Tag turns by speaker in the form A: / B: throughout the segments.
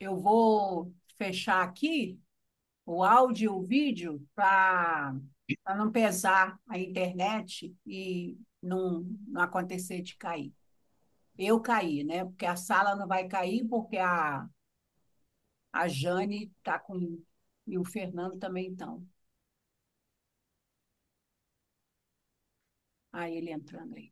A: Eu vou fechar aqui o áudio e o vídeo para não pesar a internet e não acontecer de cair. Eu caí, né? Porque a sala não vai cair, porque a Jane está com. E o Fernando também estão. Aí ele entrando aí.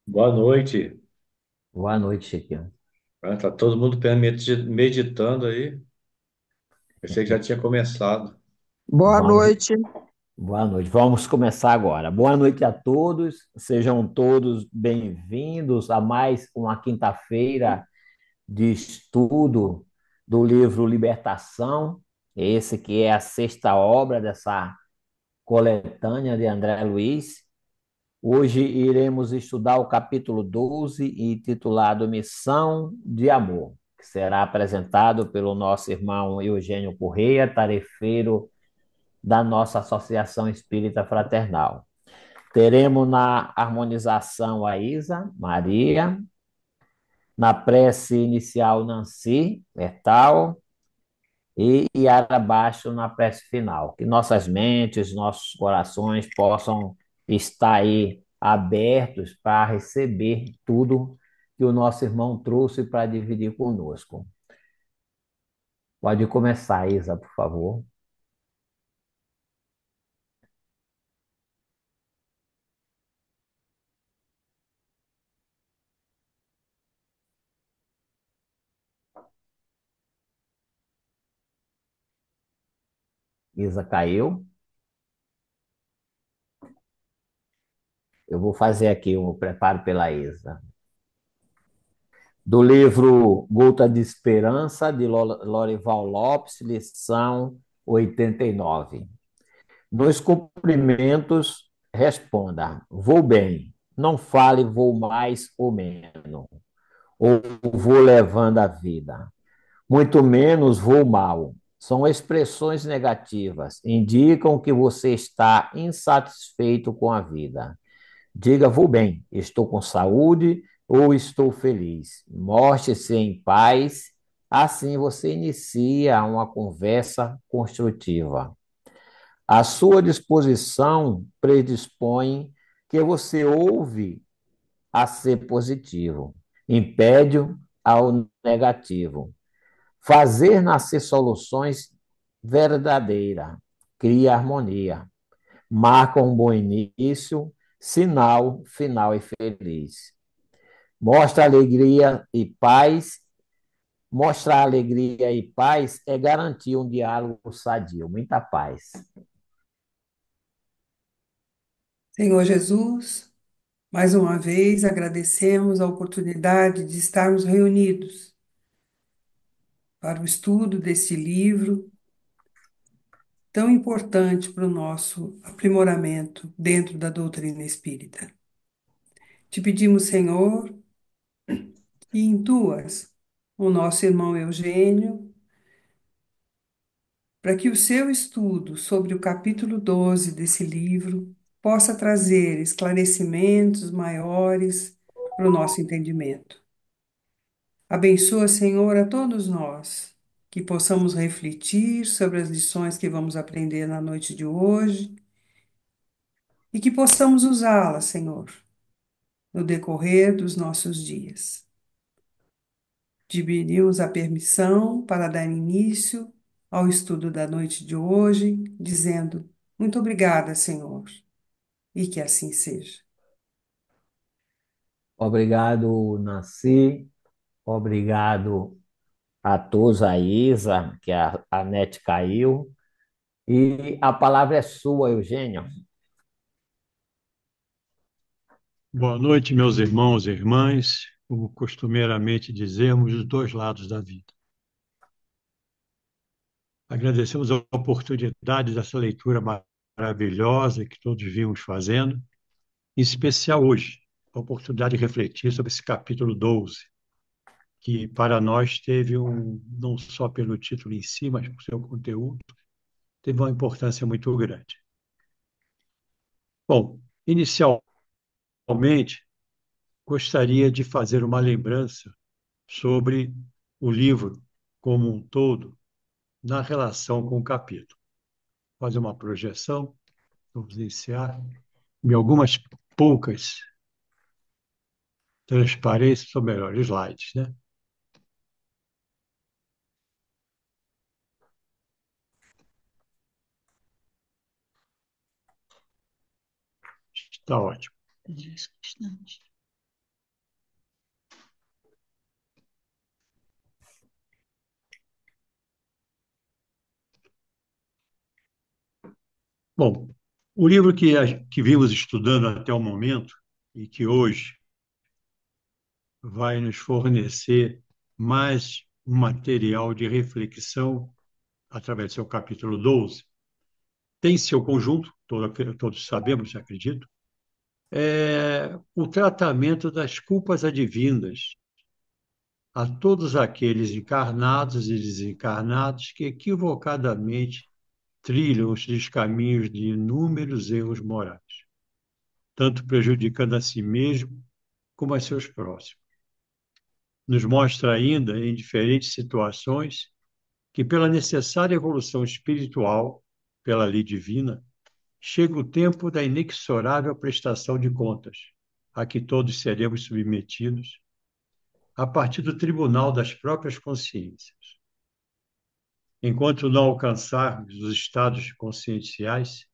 B: Boa noite.
C: Boa noite, Chiquinho.
B: Tá todo mundo meditando aí. Pensei que já tinha começado.
D: Boa
C: Vamos,
D: noite.
C: boa noite. Vamos começar agora. Boa noite a todos. Sejam todos bem-vindos a mais uma quinta-feira de estudo do livro Libertação. Esse que é a sexta obra dessa coletânea de André Luiz. Hoje iremos estudar o capítulo 12, intitulado Missão de Amor, que será apresentado pelo nosso irmão Eugênio Correia, tarefeiro da nossa Associação Espírita Fraternal. Teremos na harmonização a Isa, Maria, na prece inicial Nancy, Bertal, e Yara Baixo na prece final. Que nossas mentes, nossos corações possam estar aí abertos para receber tudo que o nosso irmão trouxe para dividir conosco. Pode começar, Isa, por favor. Isa caiu. Eu vou fazer aqui o preparo pela Isa. Do livro Gota de Esperança, de Lorival Lopes, lição 89. Nos cumprimentos, responda: vou bem, não fale vou mais ou menos, ou vou levando a vida. Muito menos vou mal. São expressões negativas, indicam que você está insatisfeito com a vida. Diga, vou bem, estou com saúde ou estou feliz. Mostre-se em paz, assim você inicia uma conversa construtiva. A sua disposição predispõe que você ouve a ser positivo, impede-o ao negativo. Fazer nascer soluções verdadeiras, cria harmonia, marca um bom início, sinal, final e feliz. Mostra alegria e paz. Mostrar alegria e paz é garantir um diálogo sadio. Muita paz.
D: Senhor Jesus, mais uma vez agradecemos a oportunidade de estarmos reunidos para o estudo deste livro tão importante para o nosso aprimoramento dentro da doutrina espírita. Te pedimos, Senhor, que intuas o nosso irmão Eugênio para que o seu estudo sobre o capítulo 12 desse livro possa trazer esclarecimentos maiores para o nosso entendimento. Abençoa, Senhor, a todos nós, que possamos refletir sobre as lições que vamos aprender na noite de hoje e que possamos usá-las, Senhor, no decorrer dos nossos dias. Dividimos a permissão para dar início ao estudo da noite de hoje, dizendo: muito obrigada, Senhor, e que assim seja.
C: Obrigado, Nancy. Obrigado a todos, a Isa, que a net caiu. E a palavra é sua, Eugênio.
E: Boa noite, meus irmãos e irmãs. como costumeiramente dizemos, os dois lados da vida. Agradecemos a oportunidade dessa leitura maravilhosa que todos vimos fazendo, em especial hoje, a oportunidade de refletir sobre esse capítulo 12, que para nós teve não só pelo título em si, mas por seu conteúdo, teve uma importância muito grande. Bom, inicialmente, gostaria de fazer uma lembrança sobre o livro como um todo na relação com o capítulo. Fazer uma projeção, vamos iniciar, em algumas poucas transparências, ou melhor, slides, né? Está ótimo. Bom, o livro que vimos estudando até o momento e que hoje vai nos fornecer mais um material de reflexão através do seu capítulo 12, tem seu conjunto, todos sabemos, acredito, o tratamento das culpas advindas a todos aqueles encarnados e desencarnados que equivocadamente trilham os descaminhos de inúmeros erros morais, tanto prejudicando a si mesmo como a seus próximos. Nos mostra ainda, em diferentes situações, que pela necessária evolução espiritual, pela lei divina, chega o tempo da inexorável prestação de contas, a que todos seremos submetidos, a partir do tribunal das próprias consciências. Enquanto não alcançarmos os estados conscienciais,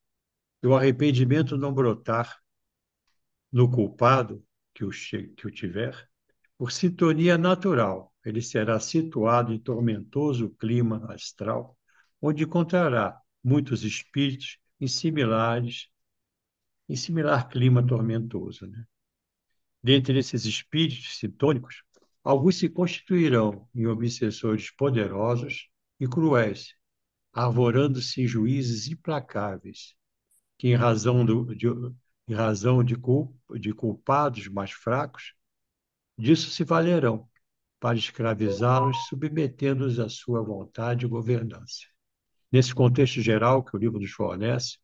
E: e o arrependimento não brotar no culpado que o tiver, por sintonia natural, ele será situado em tormentoso clima astral, onde encontrará muitos espíritos em similar clima tormentoso, né? Dentre esses espíritos sintônicos, alguns se constituirão em obsessores poderosos e cruéis, arvorando-se em juízes implacáveis, que em razão de culpados mais fracos, disso se valerão para escravizá-los, submetendo-os à sua vontade e governança. Nesse contexto geral que o livro nos fornece,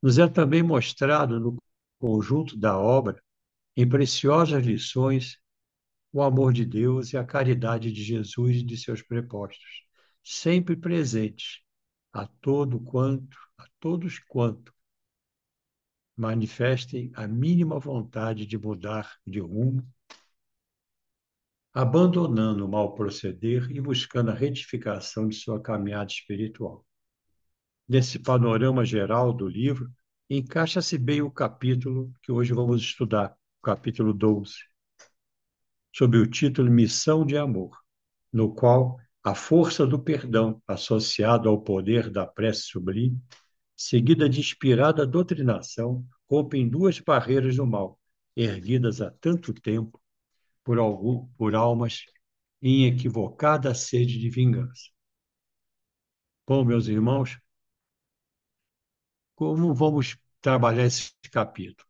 E: nos é também mostrado no conjunto da obra, em preciosas lições, o amor de Deus e a caridade de Jesus e de seus prepostos, sempre presentes a todos quanto manifestem a mínima vontade de mudar de rumo, abandonando o mal proceder e buscando a retificação de sua caminhada espiritual. Nesse panorama geral do livro, encaixa-se bem o capítulo que hoje vamos estudar, o capítulo 12, sob o título Missão de Amor, no qual a força do perdão, associado ao poder da prece sublime, seguida de inspirada doutrinação, rompem duas barreiras do mal, erguidas há tanto tempo por almas em equivocada sede de vingança. Bom, meus irmãos, como vamos trabalhar esse capítulo?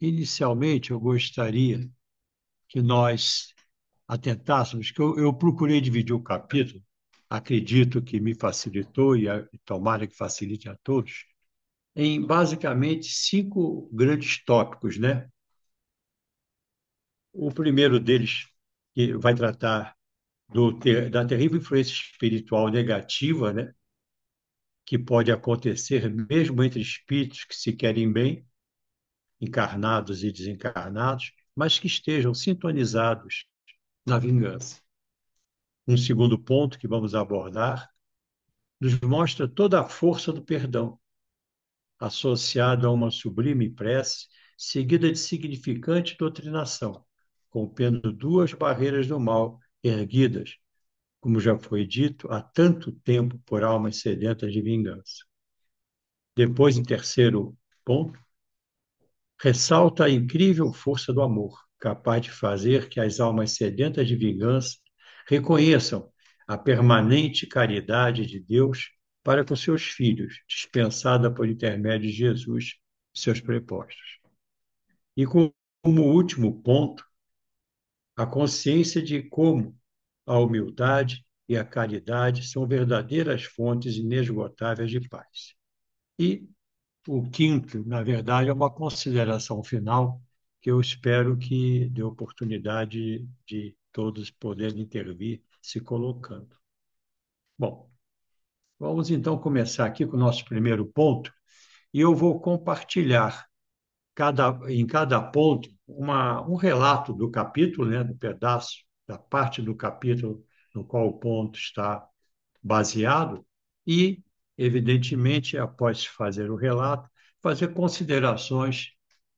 E: Inicialmente, eu gostaria que nós atentássemos, que eu procurei dividir o capítulo, acredito que me facilitou e tomara que facilite a todos, em basicamente 5 grandes tópicos, né? O primeiro deles, que vai tratar da terrível influência espiritual negativa, né? Que pode acontecer mesmo entre espíritos que se querem bem, encarnados e desencarnados, mas que estejam sintonizados na vingança. Um segundo ponto que vamos abordar nos mostra toda a força do perdão, associado a uma sublime prece, seguida de significante doutrinação, rompendo duas barreiras do mal erguidas, como já foi dito, há tanto tempo por almas sedentas de vingança. Depois, em terceiro ponto, ressalta a incrível força do amor, capaz de fazer que as almas sedentas de vingança reconheçam a permanente caridade de Deus para com seus filhos, dispensada por intermédio de Jesus e seus prepostos. E como último ponto, a consciência de como a humildade e a caridade são verdadeiras fontes inesgotáveis de paz. E o quinto, na verdade, é uma consideração final que eu espero que dê oportunidade de todos poderem intervir se colocando. Bom, vamos então começar aqui com o nosso primeiro ponto, e eu vou compartilhar em cada ponto um relato do capítulo, né, do pedaço, da parte do capítulo no qual o ponto está baseado, e, evidentemente, após fazer o relato, fazer considerações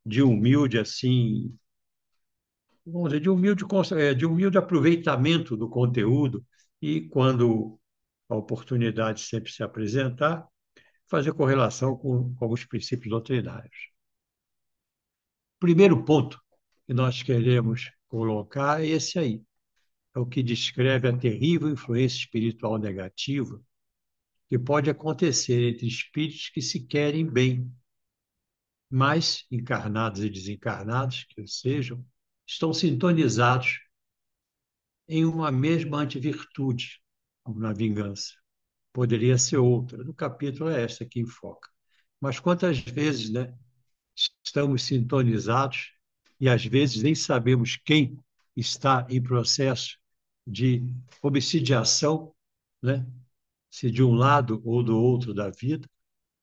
E: de humilde, assim, vamos dizer, de humilde aproveitamento do conteúdo, e, quando a oportunidade sempre se apresentar, fazer correlação com alguns princípios doutrinários. O primeiro ponto que nós queremos colocar é esse aí, é o que descreve a terrível influência espiritual negativa que pode acontecer entre espíritos que se querem bem, mas encarnados e desencarnados que sejam, estão sintonizados em uma mesma antivirtude, como na vingança. Poderia ser outra. No capítulo é esta que enfoca. Mas quantas vezes, né, estamos sintonizados e às vezes nem sabemos quem está em processo de obsidiação, né? Se de um lado ou do outro da vida,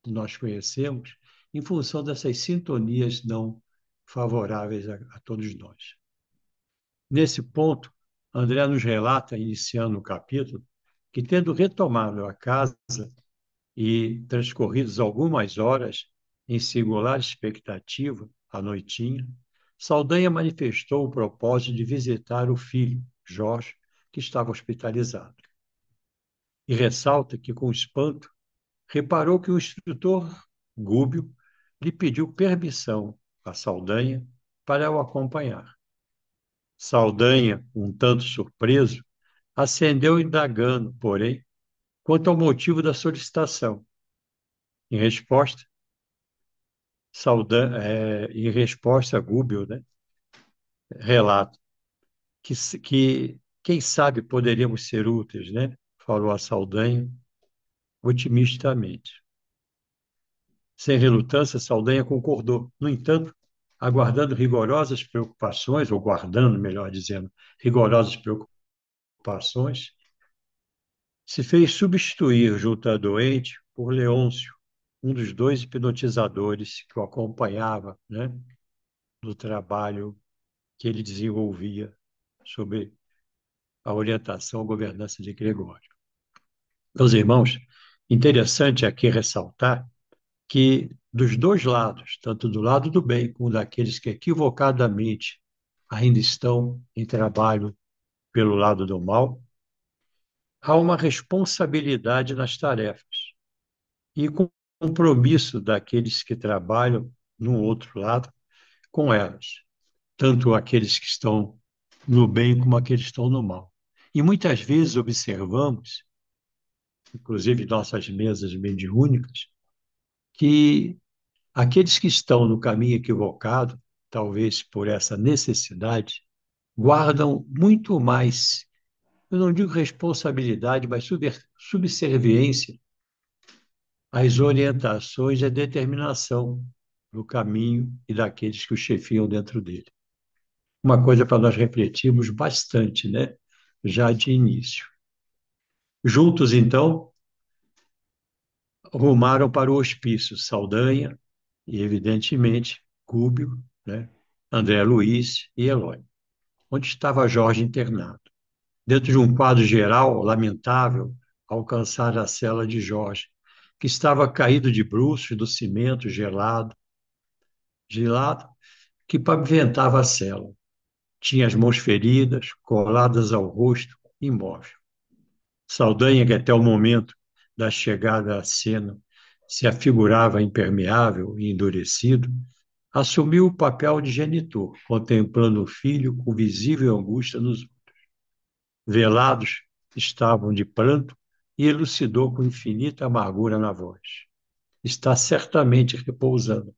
E: que nós conhecemos, em função dessas sintonias não favoráveis a todos nós. Nesse ponto, André nos relata, iniciando o capítulo, que, tendo retomado a casa e transcorridas algumas horas em singular expectativa, à noitinha, Saldanha manifestou o propósito de visitar o filho, Jorge, que estava hospitalizado. E ressalta que, com espanto, reparou que o instrutor Gúbio lhe pediu permissão a Saldanha para o acompanhar. Saldanha, um tanto surpreso, acendeu indagando, porém, quanto ao motivo da solicitação. Em resposta, Gúbio, né, relata que, quem sabe, poderíamos ser úteis, né? Falou a Saldanha otimistamente. Sem relutância, Saldanha concordou. No entanto, aguardando rigorosas preocupações, ou guardando, melhor dizendo, rigorosas preocupações, se fez substituir junto à doente por Leôncio, um dos dois hipnotizadores que o acompanhava, né, no trabalho que ele desenvolvia sobre a orientação à governança de Gregório. Meus irmãos, interessante aqui ressaltar que, dos dois lados, tanto do lado do bem como daqueles que equivocadamente ainda estão em trabalho pelo lado do mal, há uma responsabilidade nas tarefas e compromisso daqueles que trabalham no outro lado com elas, tanto aqueles que estão no bem como aqueles que estão no mal. E muitas vezes observamos, inclusive em nossas mesas mediúnicas, que aqueles que estão no caminho equivocado, talvez por essa necessidade, guardam muito mais, eu não digo responsabilidade, mas subserviência às orientações e à determinação do caminho e daqueles que o chefiam dentro dele. Uma coisa para nós refletirmos bastante, né? Já de início. Juntos, então, rumaram para o hospício Saldanha e, evidentemente, Cúbio, né? André Luiz e Eloy, onde estava Jorge internado. Dentro de um quadro geral lamentável, alcançar a cela de Jorge, que estava caído de bruços do cimento gelado, que paventava a cela. Tinha as mãos feridas, coladas ao rosto, imóvel. Saldanha, que até o momento da chegada à cena se afigurava impermeável e endurecido, assumiu o papel de genitor, contemplando o filho com visível angústia nos olhos. Velados estavam de pranto e elucidou com infinita amargura na voz. Está certamente repousando,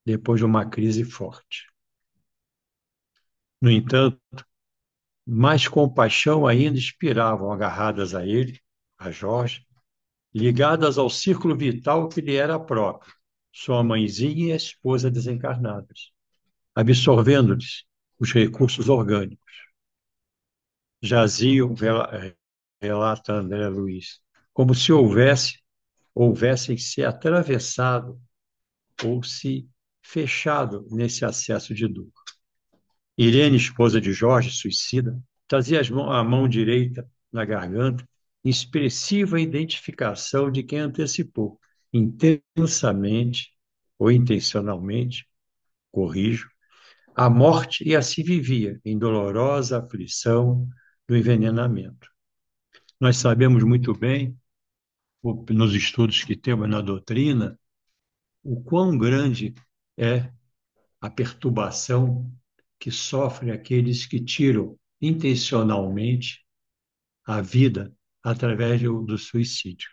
E: depois de uma crise forte. No entanto, mais compaixão ainda inspiravam agarradas a ele, a Jorge, ligadas ao círculo vital que lhe era próprio, sua mãezinha e a esposa desencarnadas, absorvendo-lhes os recursos orgânicos. Jaziam, relata André Luiz, como se houvessem se atravessado ou se fechado nesse acesso de dor. Irene, esposa de Jorge, suicida, trazia a mão direita na garganta, expressiva identificação de quem antecipou, intensamente ou intencionalmente, corrijo, a morte e assim vivia, em dolorosa aflição do envenenamento. Nós sabemos muito bem, nos estudos que temos na doutrina, o quão grande é a perturbação que sofrem aqueles que tiram intencionalmente a vida através do suicídio.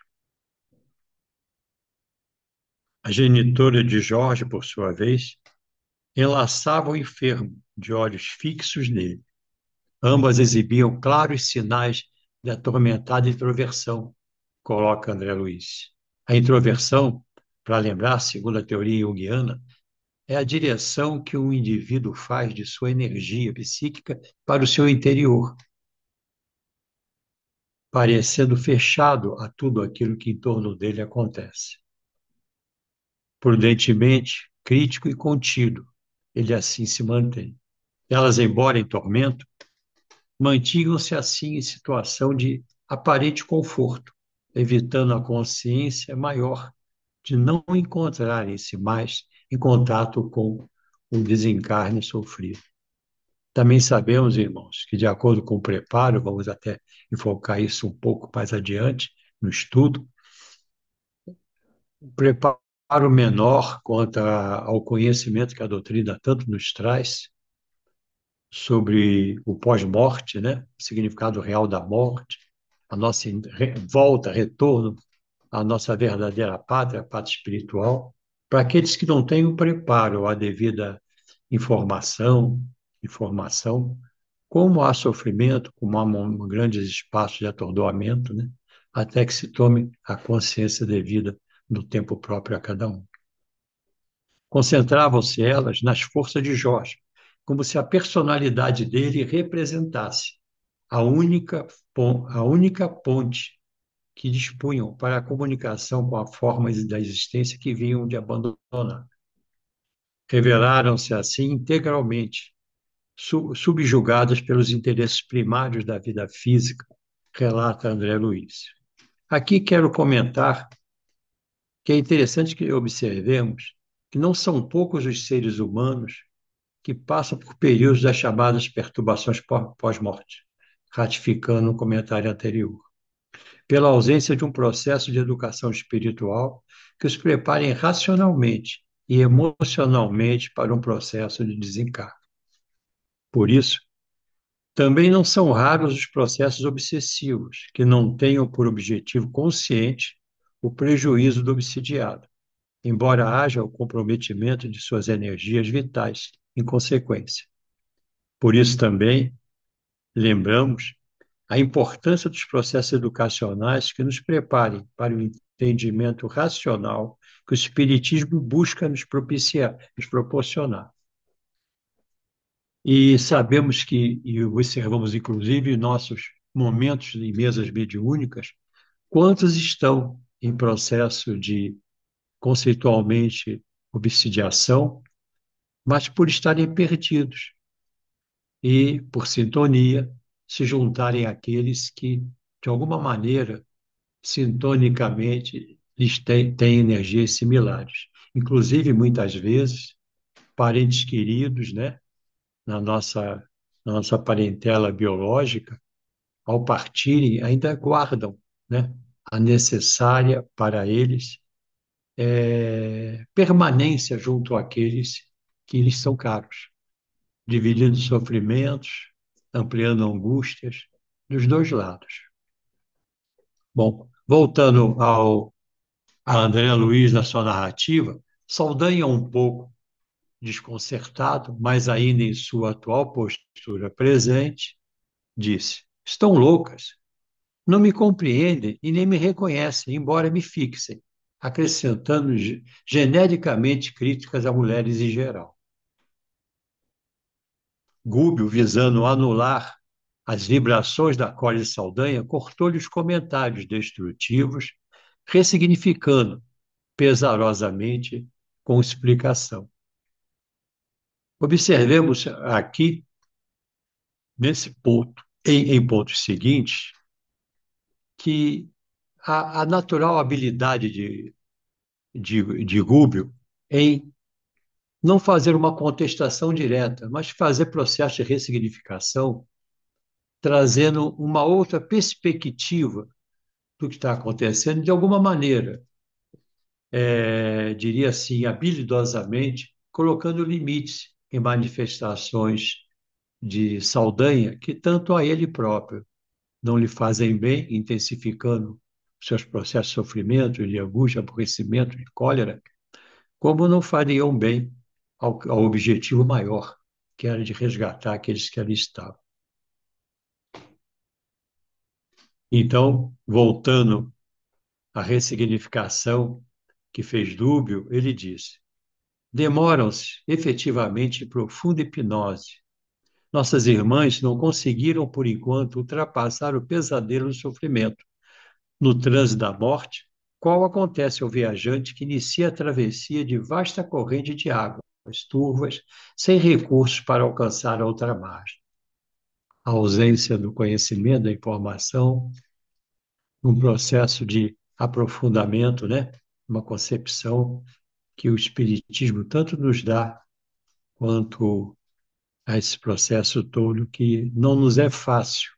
E: A genitora de Jorge, por sua vez, enlaçava o enfermo de olhos fixos nele. Ambas exibiam claros sinais de atormentada introversão, coloca André Luiz. A introversão, para lembrar, segundo a teoria junguiana, é a direção que um indivíduo faz de sua energia psíquica para o seu interior, parecendo fechado a tudo aquilo que em torno dele acontece. Prudentemente, crítico e contido, ele assim se mantém. Elas, embora em tormento, mantinham-se assim em situação de aparente conforto, evitando a consciência maior de não encontrarem-se mais em contato com o desencarne sofrido. Também sabemos, irmãos, que de acordo com o preparo, vamos até enfocar isso um pouco mais adiante no estudo, o preparo menor quanto ao conhecimento que a doutrina tanto nos traz sobre o pós-morte, né? O significado real da morte, a nossa volta, retorno à nossa verdadeira pátria, a pátria espiritual, para aqueles que não têm o preparo, a devida informação, como há sofrimento, como há grandes espaços de atordoamento, né? Até que se tome a consciência devida do tempo próprio a cada um. Concentravam-se elas nas forças de Jorge, como se a personalidade dele representasse a única ponte que dispunham para a comunicação com a forma da existência que vinham de abandonar. Revelaram-se assim integralmente, subjugadas pelos interesses primários da vida física, relata André Luiz. Aqui quero comentar que é interessante que observemos que não são poucos os seres humanos que passam por períodos das chamadas perturbações pós-morte, ratificando o comentário anterior, pela ausência de um processo de educação espiritual que os prepare racionalmente e emocionalmente para um processo de desencarne. Por isso, também não são raros os processos obsessivos, que não tenham por objetivo consciente o prejuízo do obsidiado, embora haja o comprometimento de suas energias vitais em consequência. Por isso também lembramos a importância dos processos educacionais que nos preparem para o entendimento racional que o Espiritismo busca nos propiciar, nos proporcionar. E sabemos que, e observamos inclusive em nossos momentos em mesas mediúnicas, quantos estão em processo de, conceitualmente, obsidiação, mas por estarem perdidos e, por sintonia, se juntarem àqueles que, de alguma maneira, sintonicamente, eles têm energias similares. Inclusive, muitas vezes, parentes queridos, né, na nossa parentela biológica, ao partirem, ainda guardam, né, a necessária para eles permanência junto àqueles que lhes são caros, dividindo sofrimentos, ampliando angústias dos dois lados. Bom, voltando a André Luiz na sua narrativa, Saldanha um pouco desconcertado, mas ainda em sua atual postura presente, disse: estão loucas, não me compreendem e nem me reconhecem, embora me fixem, acrescentando genericamente críticas a mulheres em geral. Gúbio, visando anular as vibrações da Cole Saldanha, cortou-lhe os comentários destrutivos, ressignificando pesarosamente com explicação. Observemos aqui, nesse ponto, em pontos seguintes, que a natural habilidade de Gúbio em não fazer uma contestação direta, mas fazer processo de ressignificação, trazendo uma outra perspectiva do que está acontecendo, de alguma maneira, diria assim, habilidosamente, colocando limites em manifestações de Saldanha que tanto a ele próprio não lhe fazem bem, intensificando seus processos de sofrimento, de angústia, aborrecimento, de cólera, como não fariam bem ao objetivo maior, que era de resgatar aqueles que ali estavam. Então, voltando à ressignificação que fez Dúbio, ele diz: demoram-se efetivamente em profunda hipnose. Nossas irmãs não conseguiram, por enquanto, ultrapassar o pesadelo do sofrimento. No trânsito da morte, qual acontece ao viajante que inicia a travessia de vasta corrente de águas turvas, sem recursos para alcançar a outra margem. A ausência do conhecimento, da informação, um processo de aprofundamento, né? Uma concepção que o Espiritismo tanto nos dá, quanto a esse processo todo que não nos é fácil,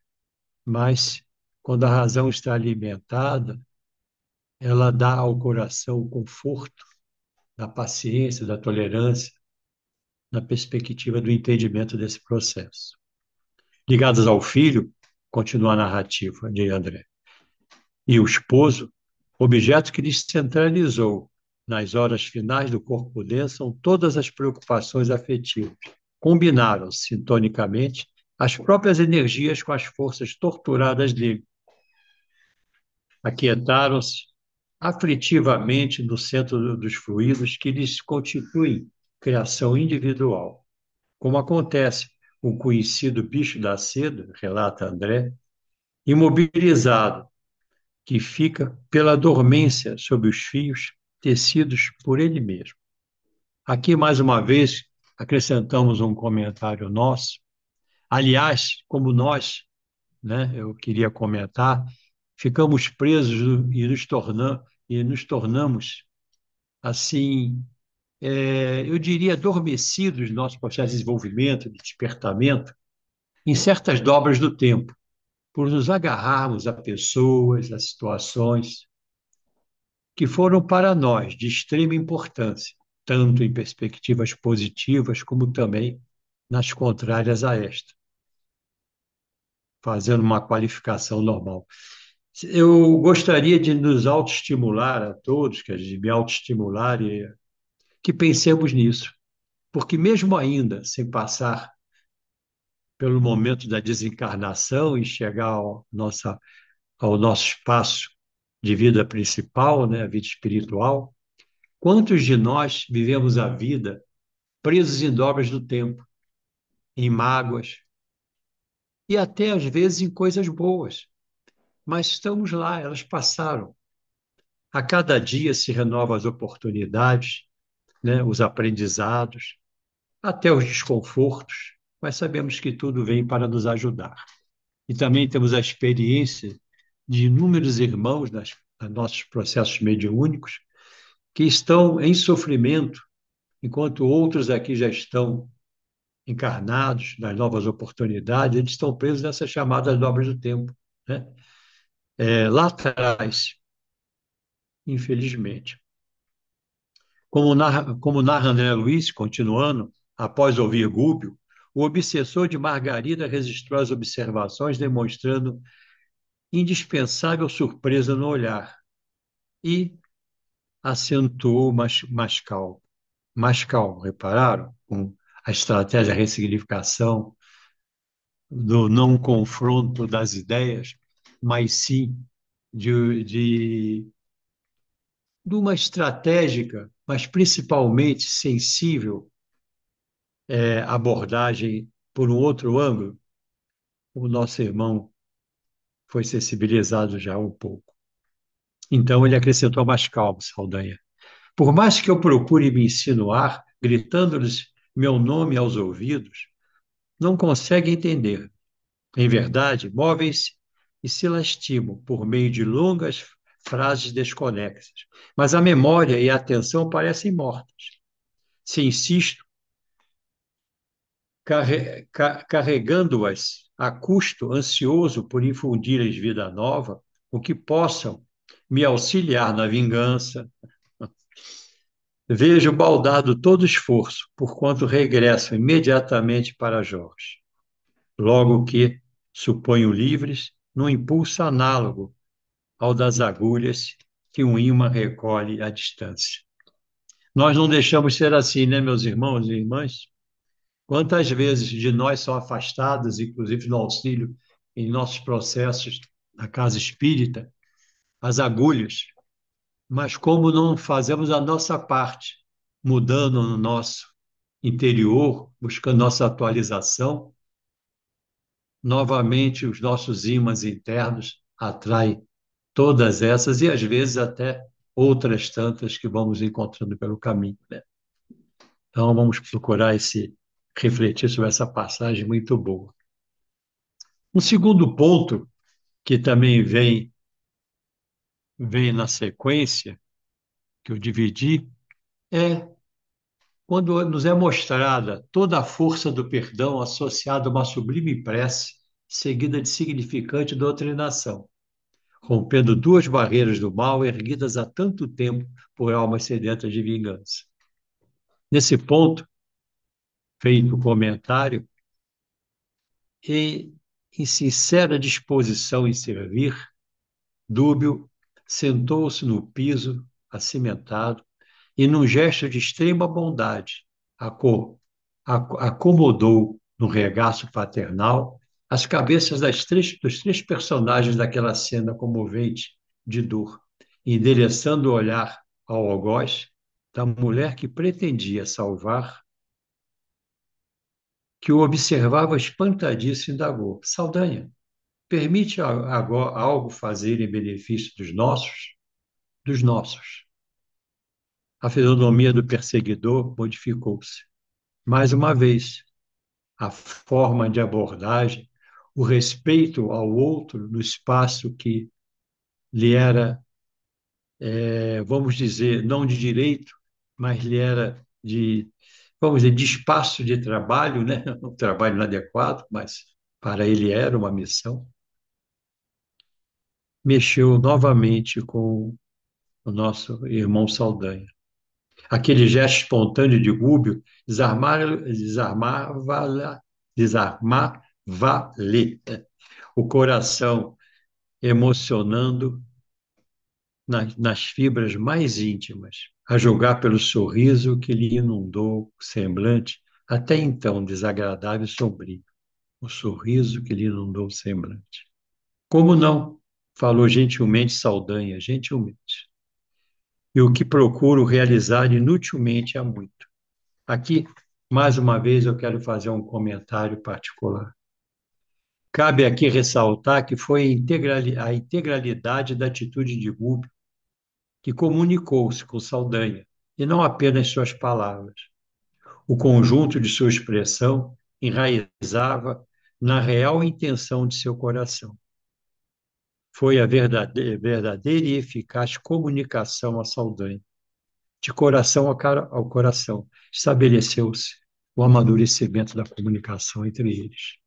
E: mas quando a razão está alimentada, ela dá ao coração o conforto da paciência, da tolerância, na perspectiva do entendimento desse processo. Ligados ao filho, continua a narrativa de André, e o esposo, objeto que descentralizou nas horas finais do corpo dele, são todas as preocupações afetivas. Combinaram sintonicamente as próprias energias com as forças torturadas dele. Aquietaram-se aflitivamente no centro dos fluidos que lhes constituem criação individual. Como acontece com o conhecido bicho da seda, relata André, imobilizado, que fica pela dormência sob os fios tecidos por ele mesmo. Aqui, mais uma vez, acrescentamos um comentário nosso. Aliás, como nós, né, eu queria comentar, ficamos presos e nos tornamos, assim, eu diria, adormecidos no nosso processo de desenvolvimento, de despertamento, em certas dobras do tempo, por nos agarrarmos a pessoas, a situações que foram para nós de extrema importância, tanto em perspectivas positivas como também nas contrárias a esta, fazendo uma qualificação normal. Eu gostaria de nos autoestimular a todos, quer dizer, me autoestimular e que pensemos nisso, porque mesmo ainda sem passar pelo momento da desencarnação e chegar ao nosso espaço de vida principal, né, a vida espiritual, quantos de nós vivemos a vida presos em dobras do tempo, em mágoas e até às vezes em coisas boas, mas estamos lá, elas passaram. A cada dia se renovam as oportunidades, né, os aprendizados, até os desconfortos, mas sabemos que tudo vem para nos ajudar. E também temos a experiência de inúmeros irmãos nos nossos processos mediúnicos que estão em sofrimento, enquanto outros aqui já estão encarnados nas novas oportunidades, eles estão presos nessas chamadas dobras do tempo, né? Lá atrás, infelizmente. Como narra André Luiz, continuando, após ouvir Gúbio, o obsessor de Margarida registrou as observações, demonstrando indispensável surpresa no olhar, e acentuou mais calmo. Mais calmo, repararam? Com a estratégia de ressignificação, do não confronto das ideias, mas sim de uma estratégica, mas principalmente sensível abordagem por um outro ângulo. O nosso irmão foi sensibilizado já um pouco. Então ele acrescentou mais calmo, Saldanha. Por mais que eu procure me insinuar, gritando-lhes meu nome aos ouvidos, não consegue entender. Em verdade, movem-se e se lastimam por meio de longas frases desconexas, mas a memória e a atenção parecem mortas. Se insisto, carregando-as a custo, ansioso por infundir-lhes vida nova, o que possam me auxiliar na vingança, vejo baldado todo esforço, porquanto regresso imediatamente para Jorge. Logo que, suponho livres, num impulso análogo ao das agulhas que um ímã recolhe à distância. Nós não deixamos ser assim, né, meus irmãos e irmãs? Quantas vezes de nós são afastados, inclusive no auxílio, em nossos processos na casa espírita, as agulhas, mas como não fazemos a nossa parte, mudando no nosso interior, buscando nossa atualização, novamente os nossos ímãs internos atraem todas essas e às vezes até outras tantas que vamos encontrando pelo caminho, né? Então vamos procurar refletir sobre essa passagem muito boa. Um segundo ponto que também vem na sequência que eu dividi é quando nos é mostrada toda a força do perdão associada a uma sublime prece seguida de significante doutrinação, rompendo duas barreiras do mal erguidas há tanto tempo por almas sedentas de vingança. Nesse ponto, feito o comentário, em sincera disposição em servir, Dúbio sentou-se no piso acimentado e, num gesto de extrema bondade, acomodou no regaço paternal as cabeças dos três personagens daquela cena comovente de dor, endereçando o olhar ao algoz da mulher que pretendia salvar, que o observava espantadiço e indagou: Saldanha, permite agora algo fazer em benefício dos nossos? Dos nossos. A fisionomia do perseguidor modificou-se. Mais uma vez, a forma de abordagem, o respeito ao outro no espaço que lhe era, vamos dizer, não de direito, mas lhe era vamos dizer, de espaço de trabalho, né? Um trabalho inadequado, mas para ele era uma missão. Mexeu novamente com o nosso irmão Saldanha. Aquele gesto espontâneo de Gúbio desarmava-lhe o coração, emocionando nas fibras mais íntimas, a julgar pelo sorriso que lhe inundou o semblante, até então desagradável e sombrio. O sorriso que lhe inundou o semblante. Como não? Falou gentilmente Saldanha, gentilmente. E o que procuro realizar inutilmente há muito. Aqui, mais uma vez, eu quero fazer um comentário particular. Cabe aqui ressaltar que foi a integralidade da atitude de Rubio que comunicou-se com Saldanha, e não apenas suas palavras. O conjunto de sua expressão enraizava na real intenção de seu coração. Foi a verdadeira e eficaz comunicação a Saldanha. De coração ao coração, estabeleceu-se o amadurecimento da comunicação entre eles.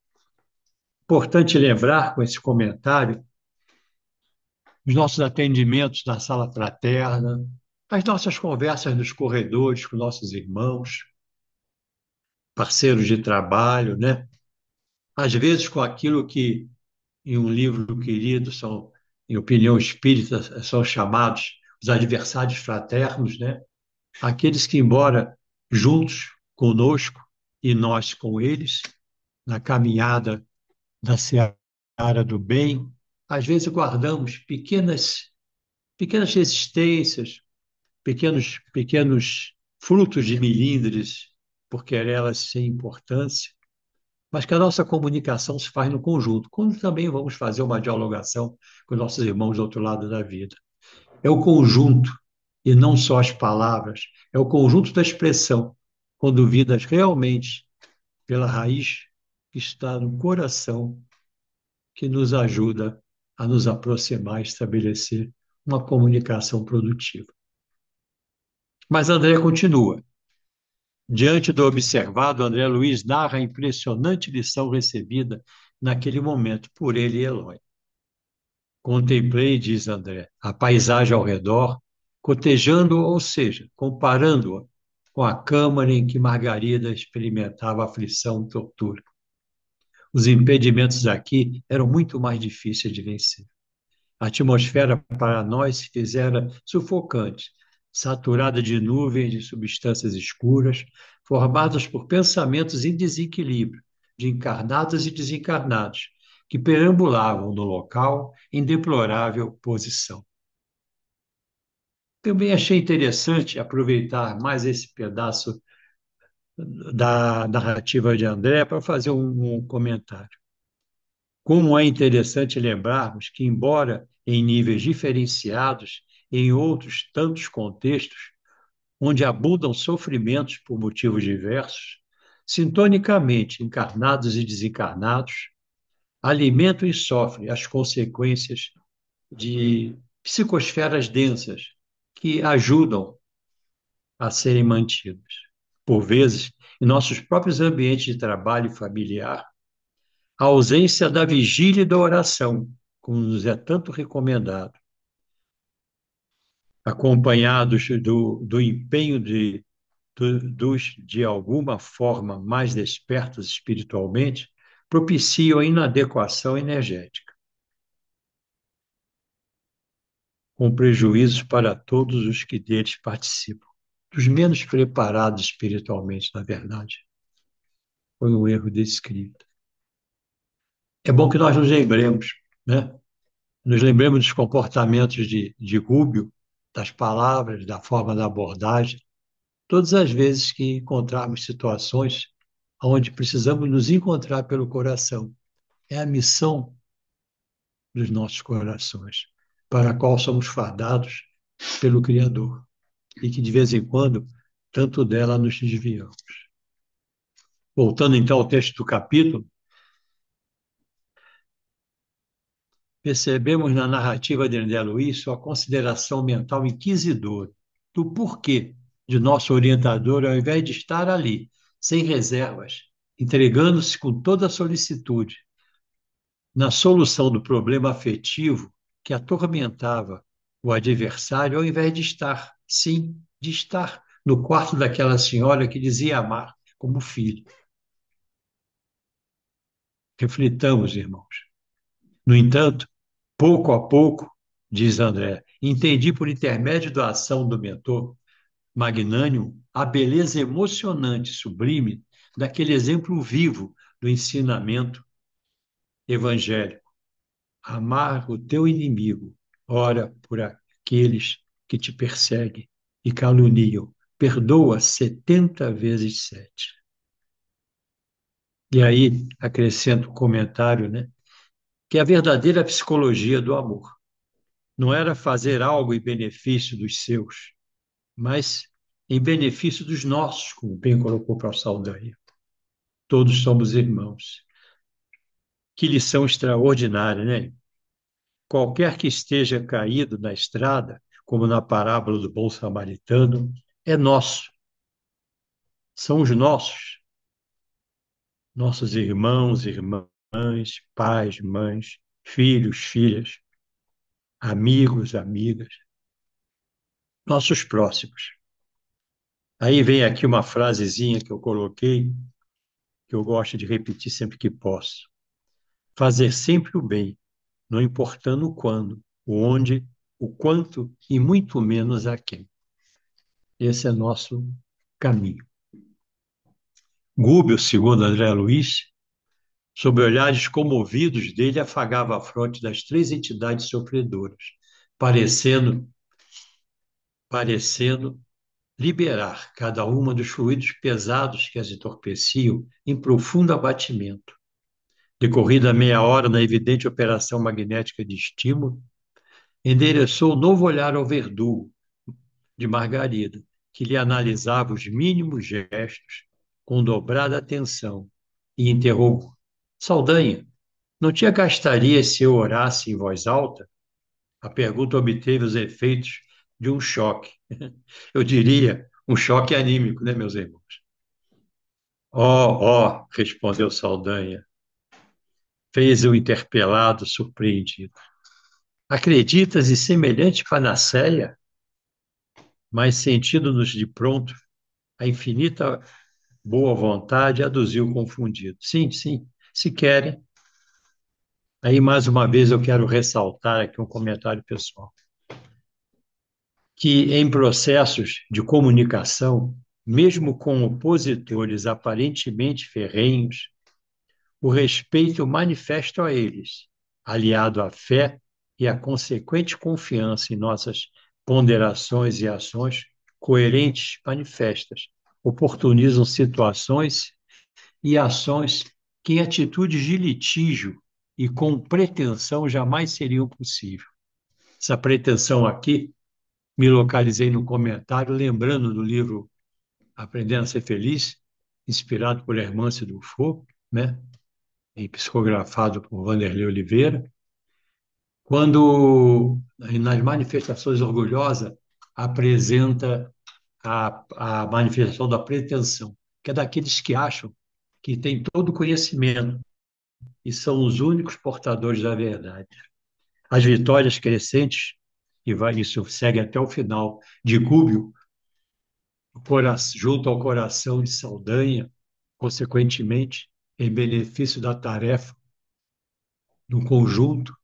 E: Importante lembrar, com esse comentário, os nossos atendimentos na sala fraterna, as nossas conversas nos corredores com nossos irmãos, parceiros de trabalho, né? Às vezes com aquilo que, em um livro querido, são, em opinião espírita, são chamados os adversários fraternos, né? Aqueles que, embora juntos conosco e nós com eles, na caminhada da seara do bem, às vezes guardamos pequenas resistências, pequenos frutos de milindres, por querelas sem importância, mas que a nossa comunicação se faz no conjunto, quando também vamos fazer uma dialogação com nossos irmãos do outro lado da vida. É o conjunto, e não só as palavras, é o conjunto da expressão, conduzidas realmente pela raiz que está no coração, que nos ajuda a nos aproximar e estabelecer uma comunicação produtiva. Mas André continua. Diante do observado, André Luiz narra a impressionante lição recebida naquele momento por ele e Eloy. Contemplei, diz André, a paisagem ao redor, cotejando-a, ou seja, comparando-a com a câmara em que Margarida experimentava aflição e tortura. Os impedimentos aqui eram muito mais difíceis de vencer. A atmosfera para nós se fizera sufocante, saturada de nuvens de substâncias escuras, formadas por pensamentos em desequilíbrio, de encarnados e desencarnados, que perambulavam no local em deplorável posição. Também achei interessante aproveitar mais esse pedaço da narrativa de André para fazer um comentário. Como é interessante lembrarmos que, embora em níveis diferenciados, em outros tantos contextos, onde abundam sofrimentos por motivos diversos, sintonicamente encarnados e desencarnados, alimentam e sofrem as consequências de psicosferas densas que ajudam a serem mantidas. Por vezes, em nossos próprios ambientes de trabalho e familiar, a ausência da vigília e da oração, como nos é tanto recomendado, acompanhados do empenho dos, de alguma forma, mais despertos espiritualmente, propiciam a inadequação energética, com prejuízos para todos os que deles participam, dos menos preparados espiritualmente, na verdade. Foi um erro descrito. É bom que nós nos lembremos, né? Nos lembremos dos comportamentos de Rúbio, das palavras, da forma da abordagem, todas as vezes que encontrarmos situações onde precisamos nos encontrar pelo coração. É a missão dos nossos corações, para a qual somos fadados pelo Criador, e que de vez em quando, tanto dela nos desviamos. Voltando então ao texto do capítulo, percebemos na narrativa de André Luiz sua consideração mental inquisidora do porquê de nosso orientador, ao invés de estar ali, sem reservas, entregando-se com toda a solicitude na solução do problema afetivo que atormentava o adversário, ao invés de estar, sim, de estar no quarto daquela senhora que dizia amar como filho. Reflitamos, irmãos. No entanto, pouco a pouco, diz André, entendi por intermédio da ação do mentor magnânimo a beleza emocionante, sublime, daquele exemplo vivo do ensinamento evangélico. Amar o teu inimigo, ora por aqueles que te perseguem e caluniam, perdoa 70 vezes 7. E aí acrescento um comentário, né? Que a verdadeira psicologia do amor não era fazer algo em benefício dos seus, mas em benefício dos nossos, como bem colocou para o Saldanha. Todos somos irmãos. Que lição extraordinária, né? Qualquer que esteja caído na estrada, como na parábola do bom samaritano, é nosso. São os nossos. Nossos irmãos, irmãs, pais, mães, filhos, filhas, amigos, amigas. nossos próximos. Aí vem aqui uma frasezinha que eu coloquei, que eu gosto de repetir sempre que posso. Fazer sempre o bem, não importando o quando, o onde, o quanto e muito menos a quem. Esse é nosso caminho. Gúbio, segundo André Luiz, sob olhares comovidos dele, afagava a fronte das três entidades sofredoras, parecendo liberar cada uma dos fluidos pesados que as entorpeciam em profundo abatimento. Decorrida meia hora na evidente operação magnética de estímulo, endereçou novo olhar ao verdugo de Margarida, que lhe analisava os mínimos gestos com dobrada atenção, e interrogou: Saldanha, não te agastaria se eu orasse em voz alta? A pergunta obteve os efeitos de um choque. Eu diria, um choque anímico, né, meus irmãos? Respondeu Saldanha, fez o interpelado surpreendido. Acreditas em semelhante panaceia? Mas sentindo-nos de pronto, a infinita boa vontade aduziu confundido. Sim, sim, se querem. Aí, mais uma vez, eu quero ressaltar aqui um comentário pessoal, que em processos de comunicação, mesmo com opositores aparentemente ferrenhos, o respeito manifesto a eles, aliado à fé e à consequente confiança em nossas ponderações e ações coerentes manifestas, oportunizam situações e ações que em atitudes de litígio e com pretensão jamais seriam possíveis. Essa pretensão aqui, me localizei no comentário, lembrando do livro Aprendendo a Ser Feliz, inspirado por Hermance Durkheim, né? E psicografado por Vanderlei Oliveira, quando, nas manifestações orgulhosas, apresenta a manifestação da pretensão, que é daqueles que acham que têm todo o conhecimento e são os únicos portadores da verdade. As vitórias crescentes, isso segue até o final, de Gúbio, junto ao coração de Saldanha, consequentemente, em benefício da tarefa do conjunto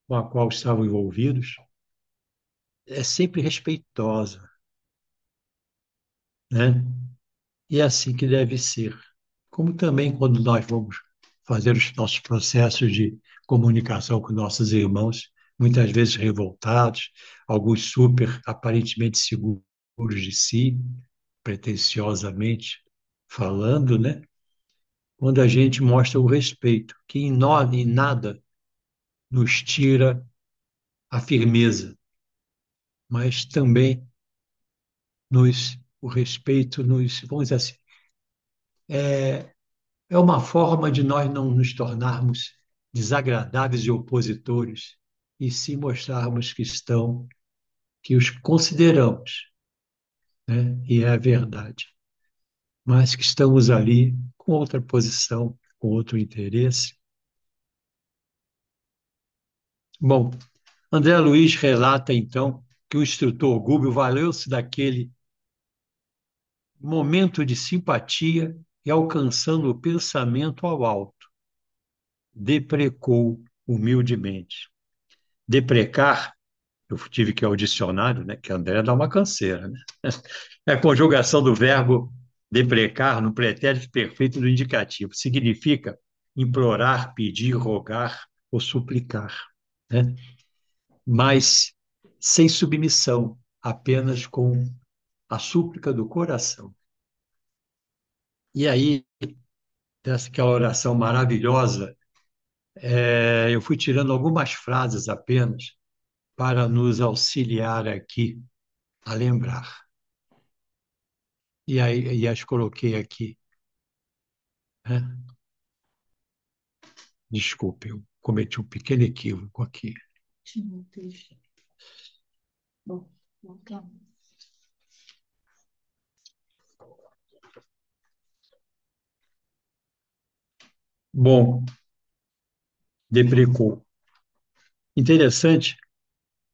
E: com a qual estavam envolvidos, é sempre respeitosa, né? E é assim que deve ser. Como também quando nós vamos fazer os nossos processos de comunicação com nossos irmãos, muitas vezes revoltados, alguns super aparentemente seguros de si, pretensiosamente falando, né? Quando a gente mostra o respeito, que em nada nos tira a firmeza, mas também o respeito vamos dizer assim, é, é uma forma de nós não nos tornarmos desagradáveis e opositores, e sim mostrarmos que os consideramos, né? E é a verdade, mas que estamos ali com outra posição, com outro interesse. Bom, André Luiz relata, então, que o instrutor Gúbio valeu-se daquele momento de simpatia e, alcançando o pensamento ao alto, deprecou humildemente. Deprecar, eu tive que ir ao dicionário, né, que André dá uma canseira, né? É a conjugação do verbo deprecar no pretérito perfeito do indicativo. Significa implorar, pedir, rogar ou suplicar, né? Mas sem submissão, apenas com a súplica do coração. E aí, dessa aquela oração maravilhosa, eu fui tirando algumas frases apenas para nos auxiliar aqui a lembrar. E aí e as coloquei aqui, né? Desculpe, eu cometi um pequeno equívoco aqui. Bom, deprecou. Interessante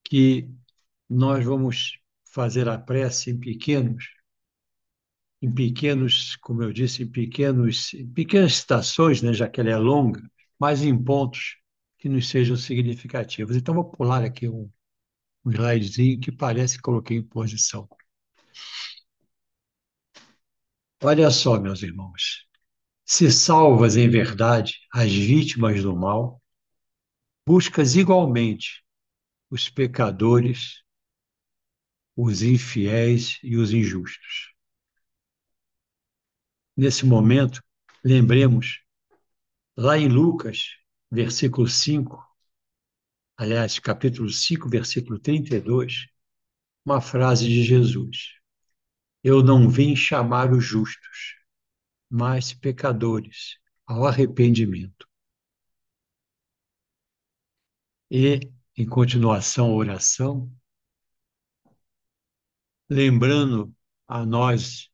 E: que nós vamos fazer a prece em pequenos, como eu disse, em pequenas citações, né, já que ela é longa, mas em pontos que nos sejam significativos. Então, vou pular aqui um slidezinho que parece que coloquei em posição. Olha só, meus irmãos, se salvas em verdade as vítimas do mal, buscas igualmente os pecadores, os infiéis e os injustos. Nesse momento, lembremos, lá em Lucas, versículo 5, aliás, capítulo 5, versículo 32, uma frase de Jesus: Eu não vim chamar os justos, mas pecadores ao arrependimento. E, em continuação à oração, lembrando a nós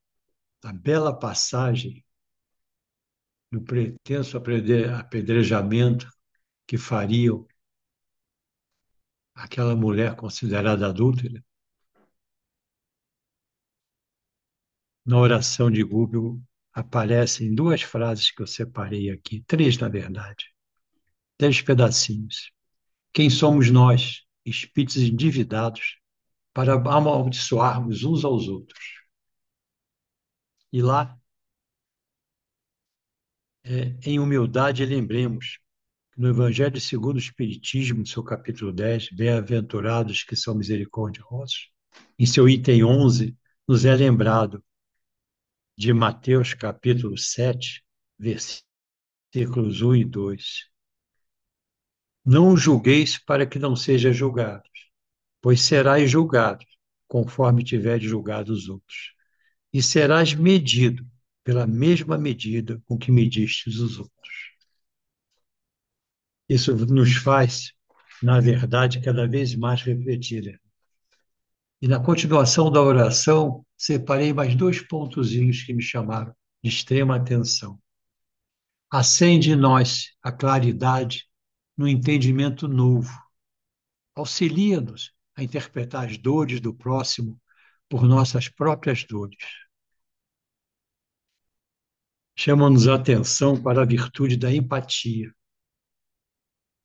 E: a bela passagem do pretenso apedrejamento que fariam aquela mulher considerada adúltera, na oração de Google aparecem duas frases que eu separei aqui, três, na verdade, 10 pedacinhos. Quem somos nós, espíritos endividados, para amaldiçoarmos uns aos outros? E lá, em humildade, lembremos que no Evangelho segundo o Espiritismo, no seu capítulo 10, bem-aventurados que são misericordiosos, em seu item 11, nos é lembrado de Mateus capítulo 7, versículos 1 e 2. Não julgueis para que não seja julgados, pois serás julgado, conforme tiveres julgado os outros. E serás medido pela mesma medida com que medistes os outros. Isso nos faz, na verdade, cada vez mais refletir. E na continuação da oração, separei mais dois pontozinhos que me chamaram de extrema atenção. Acende em nós a claridade no entendimento novo. Auxilia-nos a interpretar as dores do próximo por nossas próprias dores. Chama-nos a atenção para a virtude da empatia,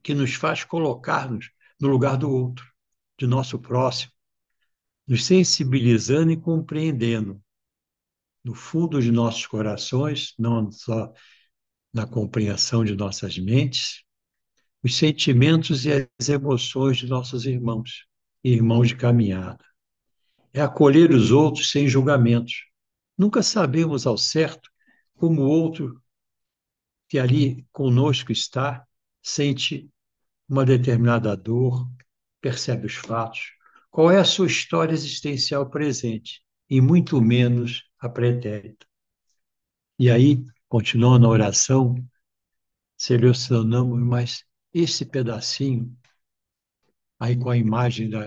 E: que nos faz colocar-nos no lugar do outro, de nosso próximo, nos sensibilizando e compreendendo, no fundo de nossos corações, não só na compreensão de nossas mentes, os sentimentos e as emoções de nossos irmãos e irmãos de caminhada. É acolher os outros sem julgamentos. Nunca sabemos ao certo como o outro que ali conosco está sente uma determinada dor, percebe os fatos, qual é a sua história existencial presente, e muito menos a pretérita. E aí, continuando a oração, selecionamos mais esse pedacinho, aí com a imagem do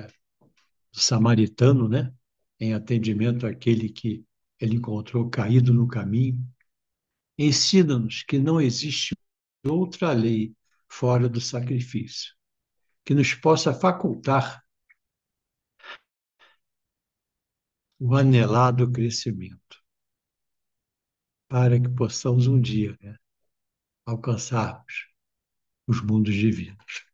E: samaritano, né? Em atendimento àquele que ele encontrou caído no caminho. Ensina-nos que não existe outra lei fora do sacrifício, que nos possa facultar o anelado crescimento, para que possamos um dia, né, alcançarmos os mundos divinos.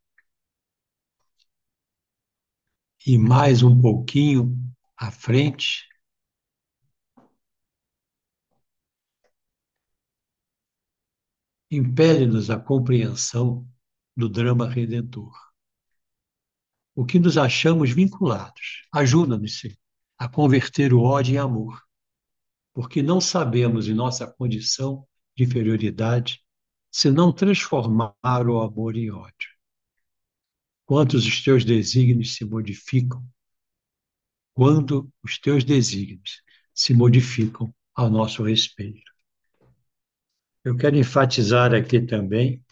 E: E mais um pouquinho à frente, impele-nos a compreensão do drama redentor. O que nos achamos vinculados ajuda-nos, Senhor, a converter o ódio em amor, porque não sabemos, em nossa condição de inferioridade, se não transformar o amor em ódio. Quantos os teus desígnios se modificam quando os teus desígnios se modificam ao nosso respeito. Eu quero enfatizar aqui também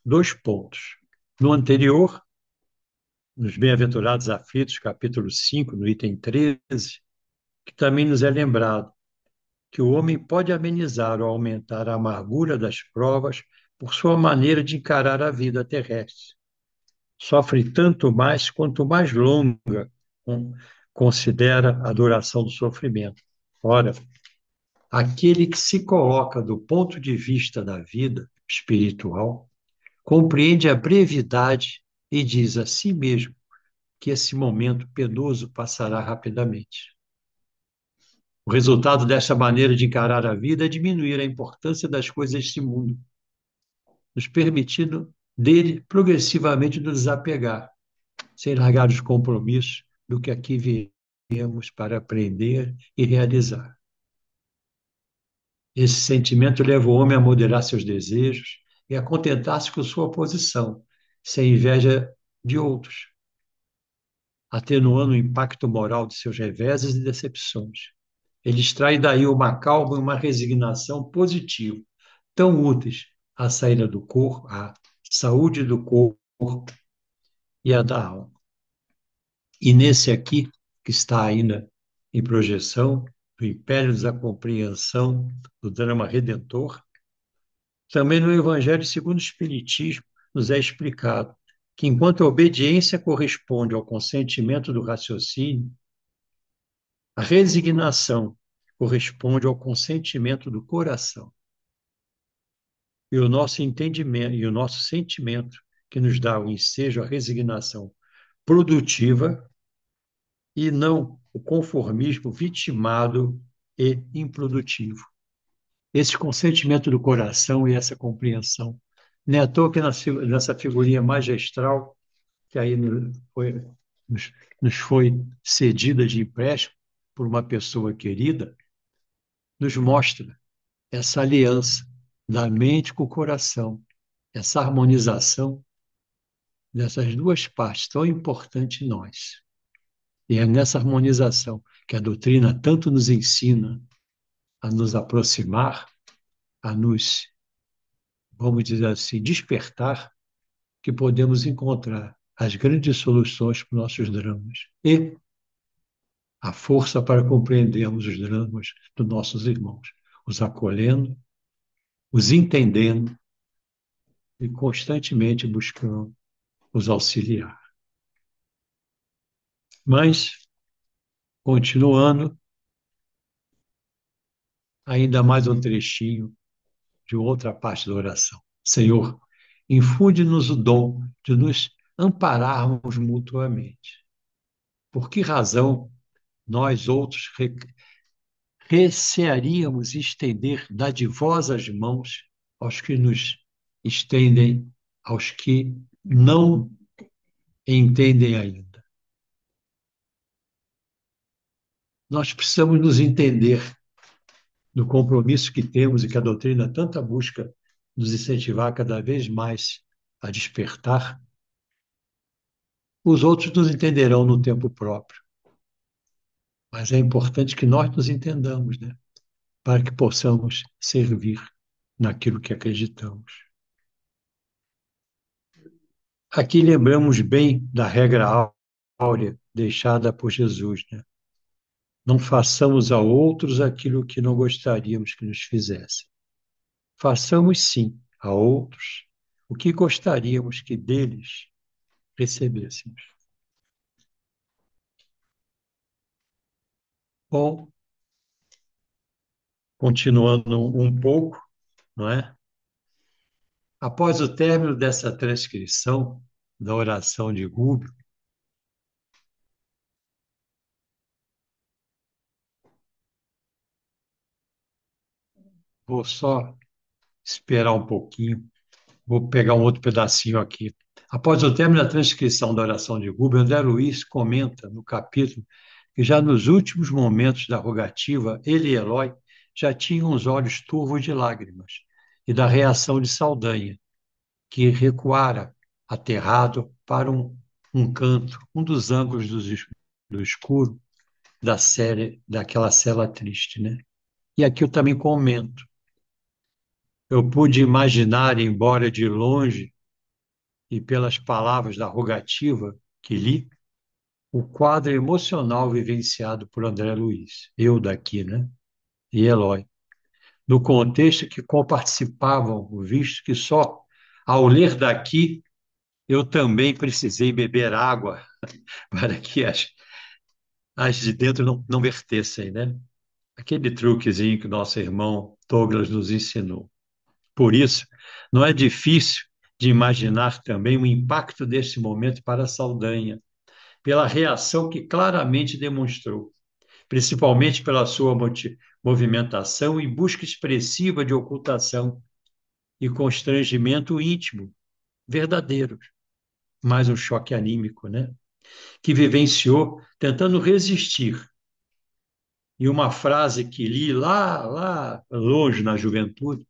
E: dois pontos. No anterior, nos Bem-aventurados aflitos, capítulo 5, no item 13, que também nos é lembrado que o homem pode amenizar ou aumentar a amargura das provas por sua maneira de encarar a vida terrestre. Sofre tanto mais quanto mais longa considera a duração do sofrimento. Ora, aquele que se coloca do ponto de vista da vida espiritual compreende a brevidade e diz a si mesmo que esse momento penoso passará rapidamente. O resultado dessa maneira de encarar a vida é diminuir a importância das coisas deste mundo, nos permitindo dele progressivamente nos desapegar, sem largar os compromissos do que aqui viemos para aprender e realizar. Esse sentimento leva o homem a moderar seus desejos e a contentar-se com sua posição, sem inveja de outros, atenuando o impacto moral de seus reveses e decepções. Ele extrai daí uma calma e uma resignação positiva, tão úteis à saída do corpo, à saúde do corpo e à da alma. E nesse aqui, que está ainda em projeção, do Império da Compreensão, do drama redentor, também no Evangelho segundo o Espiritismo nos é explicado que enquanto a obediência corresponde ao consentimento do raciocínio, a resignação corresponde ao consentimento do coração. E o nosso entendimento e o nosso sentimento que nos dá o ensejo, a resignação produtiva e não o conformismo vitimado e improdutivo. Esse consentimento do coração e essa compreensão. Não é à toa que nessa figurinha magistral que aí nos foi cedida de empréstimo por uma pessoa querida, nos mostra essa aliança da mente com o coração, essa harmonização dessas duas partes tão importantes em nós. E é nessa harmonização que a doutrina tanto nos ensina a nos aproximar, a nos, vamos dizer assim, despertar, que podemos encontrar as grandes soluções para os nossos dramas e a força para compreendermos os dramas dos nossos irmãos, os acolhendo, os entendendo e constantemente buscando os auxiliar. Mas, continuando, ainda mais um trechinho de outra parte da oração. Senhor, infunde-nos o dom de nos ampararmos mutuamente. Por que razão nós outros recearíamos estender dadivosas mãos aos que nos estendem, aos que não entendem ainda? Nós precisamos nos entender do compromisso que temos e que a doutrina tanta busca nos incentivar cada vez mais a despertar. Os outros nos entenderão no tempo próprio. Mas é importante que nós nos entendamos, né? Para que possamos servir naquilo que acreditamos. Aqui lembramos bem da regra áurea deixada por Jesus, né? Não façamos a outros aquilo que não gostaríamos que nos fizessem. Façamos sim a outros o que gostaríamos que deles recebêssemos. Bom, continuando um pouco, não é? Após o término dessa transcrição da oração de Gúbio, vou só esperar um pouquinho, vou pegar um outro pedacinho aqui. Após o término da transcrição da oração de Gúbio, André Luiz comenta no capítulo que já nos últimos momentos da rogativa, ele e Eloy já tinham os olhos turvos de lágrimas e da reação de Saldanha, que recuara, aterrado, para um canto, um dos ângulos do escuro daquela cela triste, né? E aqui eu também comento. Eu pude imaginar, embora de longe, e pelas palavras da rogativa que li, o quadro emocional vivenciado por André Luiz, eu daqui, né? E Eloy, no contexto que comparticipavam, visto que só ao ler daqui eu também precisei beber água para que as de dentro não vertessem, né? Aquele truquezinho que o nosso irmão Douglas nos ensinou. Por isso, não é difícil de imaginar também o impacto deste momento para Saldanha, pela reação que claramente demonstrou, principalmente pela sua movimentação e busca expressiva de ocultação e constrangimento íntimo, verdadeiro, mais um choque anímico, né? Que vivenciou tentando resistir. E uma frase que li lá longe na juventude,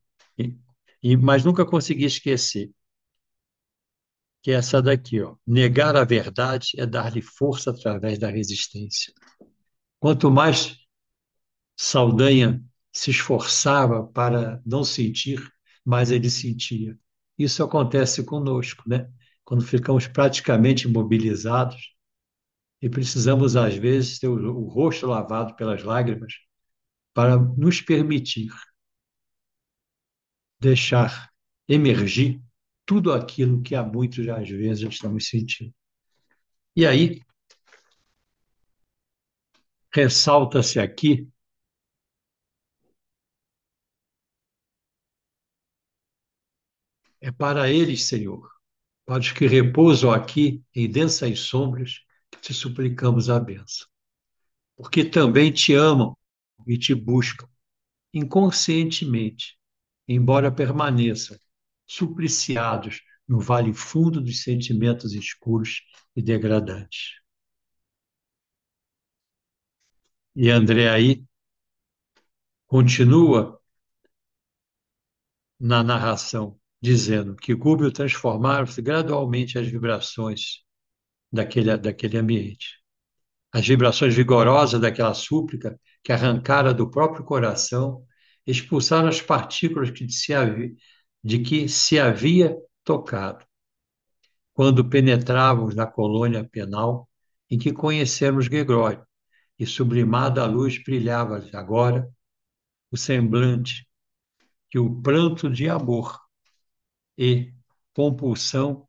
E: mas nunca consegui esquecer, que é essa daqui, ó. Negar a verdade é dar-lhe força através da resistência. Quanto mais Saldanha se esforçava para não sentir, mais ele sentia. Isso acontece conosco, né? Quando ficamos praticamente imobilizados e precisamos, às vezes, ter o rosto lavado pelas lágrimas para nos permitir deixar emergir tudo aquilo que há muitos, às vezes, estamos sentindo. E aí, ressalta-se aqui é para eles, Senhor, para os que repousam aqui em densas sombras, que te suplicamos a bênção. Porque também te amam e te buscam, inconscientemente, embora permaneçam supliciados no vale fundo dos sentimentos escuros e degradantes. E André aí continua na narração, dizendo que Gúbio transformaram-se gradualmente as vibrações daquele ambiente. As vibrações vigorosas daquela súplica que arrancara do próprio coração expulsaram as partículas de que se havia tocado, quando penetrávamos na colônia penal em que conhecemos Gregório, e sublimada a luz brilhava agora o semblante que o pranto de amor e compulsão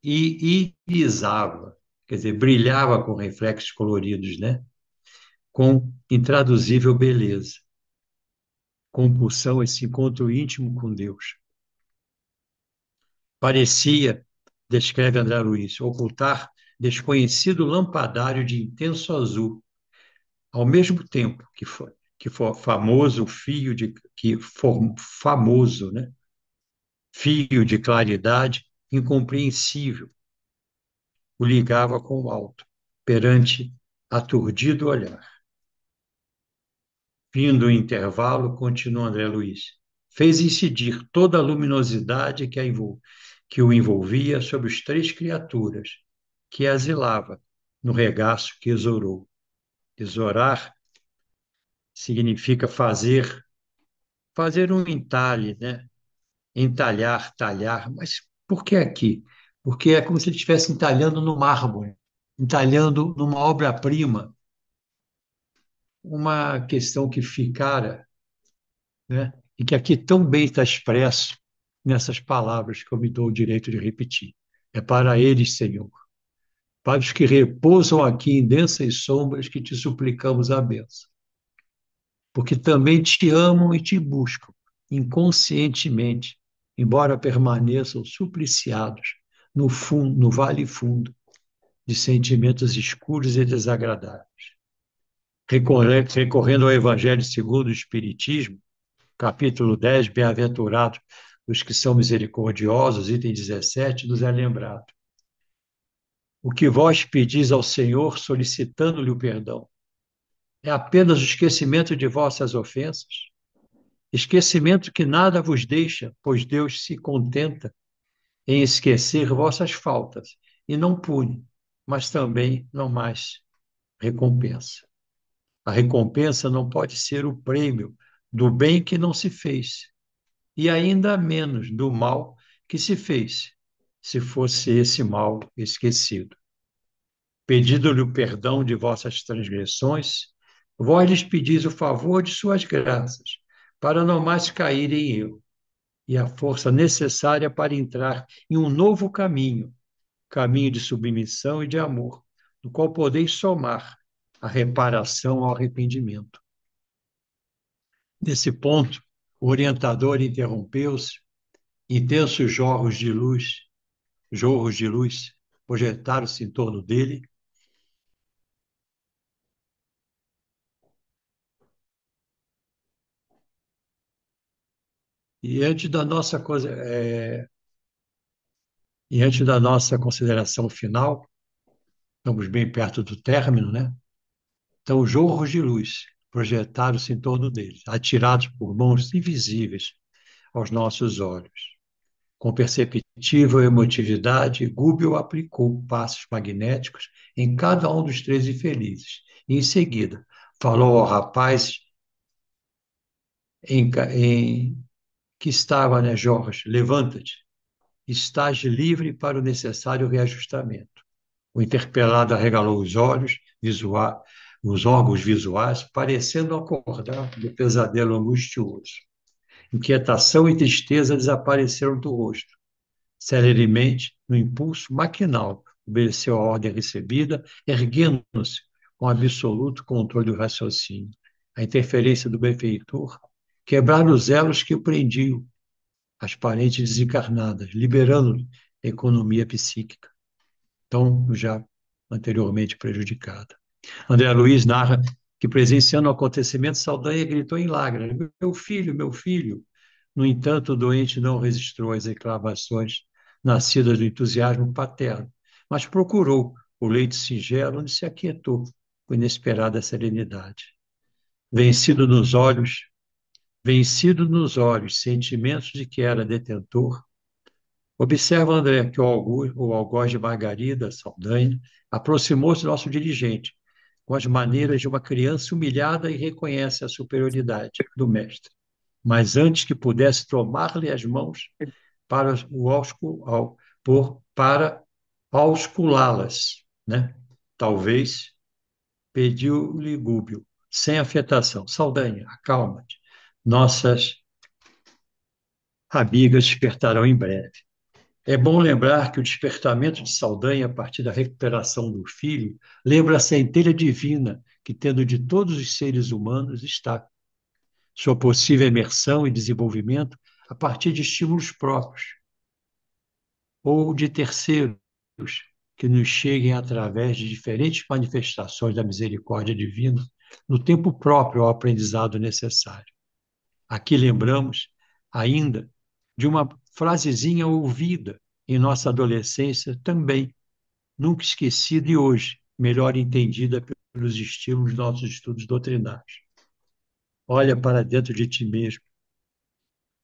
E: irisava, quer dizer, brilhava com reflexos coloridos, né? Com intraduzível beleza. Compulsão, esse encontro íntimo com Deus. Parecia, descreve André Luiz, ocultar desconhecido lampadário de intenso azul, ao mesmo tempo que for famoso fio de que for famoso, né? Fio de claridade incompreensível o ligava com o alto, perante aturdido olhar. Vindo o intervalo, continua André Luiz, fez incidir toda a luminosidade que o envolvia sobre as três criaturas, que asilava no regaço que exorou. Exorar significa fazer um entalhe, né? Entalhar, talhar, mas por que aqui? Porque é como se ele estivesse entalhando no mármore, entalhando numa obra-prima, uma questão que ficara, né? E que aqui tão bem está expresso nessas palavras que eu me dou o direito de repetir. É para eles, Senhor, para os que repousam aqui em densas sombras que te suplicamos a bênção. Porque também te amam e te buscam, inconscientemente, embora permaneçam supliciados no fundo, no vale fundo de sentimentos escuros e desagradáveis. Recorrendo ao Evangelho segundo o Espiritismo, capítulo 10, bem-aventurados os que são misericordiosos, item 17, nos é lembrado. O que vós pedis ao Senhor, solicitando-lhe o perdão, é apenas o esquecimento de vossas ofensas, esquecimento que nada vos deixa, pois Deus se contenta em esquecer vossas faltas e não pune, mas também não mais recompensa. A recompensa não pode ser o prêmio do bem que não se fez, e ainda menos do mal que se fez, se fosse esse mal esquecido. Pedindo-lhe o perdão de vossas transgressões, vós lhes pedis o favor de suas graças, para não mais cair em erro, e a força necessária para entrar em um novo caminho, caminho de submissão e de amor, no qual podeis somar a reparação ao arrependimento. Nesse ponto, o orientador interrompeu-se, intensos jorros de luz projetaram-se em torno dele. E antes da nossa consideração final, estamos bem perto do término, né? Então, jorros de luz projetaram-se em torno dele, atirados por mãos invisíveis aos nossos olhos. Com perceptível emotividade, Gúbio aplicou passos magnéticos em cada um dos três infelizes. E, em seguida, falou ao rapaz que estava, né, Jorge, levanta-te, estás livre para o necessário reajustamento. O interpelado arregalou os olhos, os órgãos visuais, parecendo acordar do pesadelo angustioso. Inquietação e tristeza desapareceram do rosto. Celeremente, no impulso maquinal, obedeceu a ordem recebida, erguendo-se com absoluto controle do raciocínio. A interferência do benfeitor quebrara os elos que o prendiam, as parentes desencarnadas, liberando a economia psíquica, tão já anteriormente prejudicada. André Luiz narra que, presenciando o acontecimento, Saldanha gritou em lágrimas: meu filho, meu filho! No entanto, o doente não registrou as reclamações nascidas do entusiasmo paterno, mas procurou o leito singelo onde se aquietou com inesperada serenidade. Vencido nos olhos, sentimentos de que era detentor, observa, André, que o algoz de Margarida Saldanha aproximou-se do nosso dirigente, com as maneiras de uma criança humilhada, e reconhece a superioridade do mestre. Mas antes que pudesse tomar-lhe as mãos para para ausculá-las, né? Talvez pediu-lhe Gúbio, sem afetação: Saldanha, acalma-te. Nossas amigas despertarão em breve. É bom lembrar que o despertamento de Saldanha, a partir da recuperação do filho, lembra a centelha divina que, tendo de todos os seres humanos, está. Sua possível imersão e desenvolvimento a partir de estímulos próprios ou de terceiros que nos cheguem através de diferentes manifestações da misericórdia divina no tempo próprio ao aprendizado necessário. Aqui lembramos ainda de uma frasezinha ouvida em nossa adolescência também, nunca esquecida e hoje melhor entendida pelos estímulos dos nossos estudos doutrinários. Olha para dentro de ti mesmo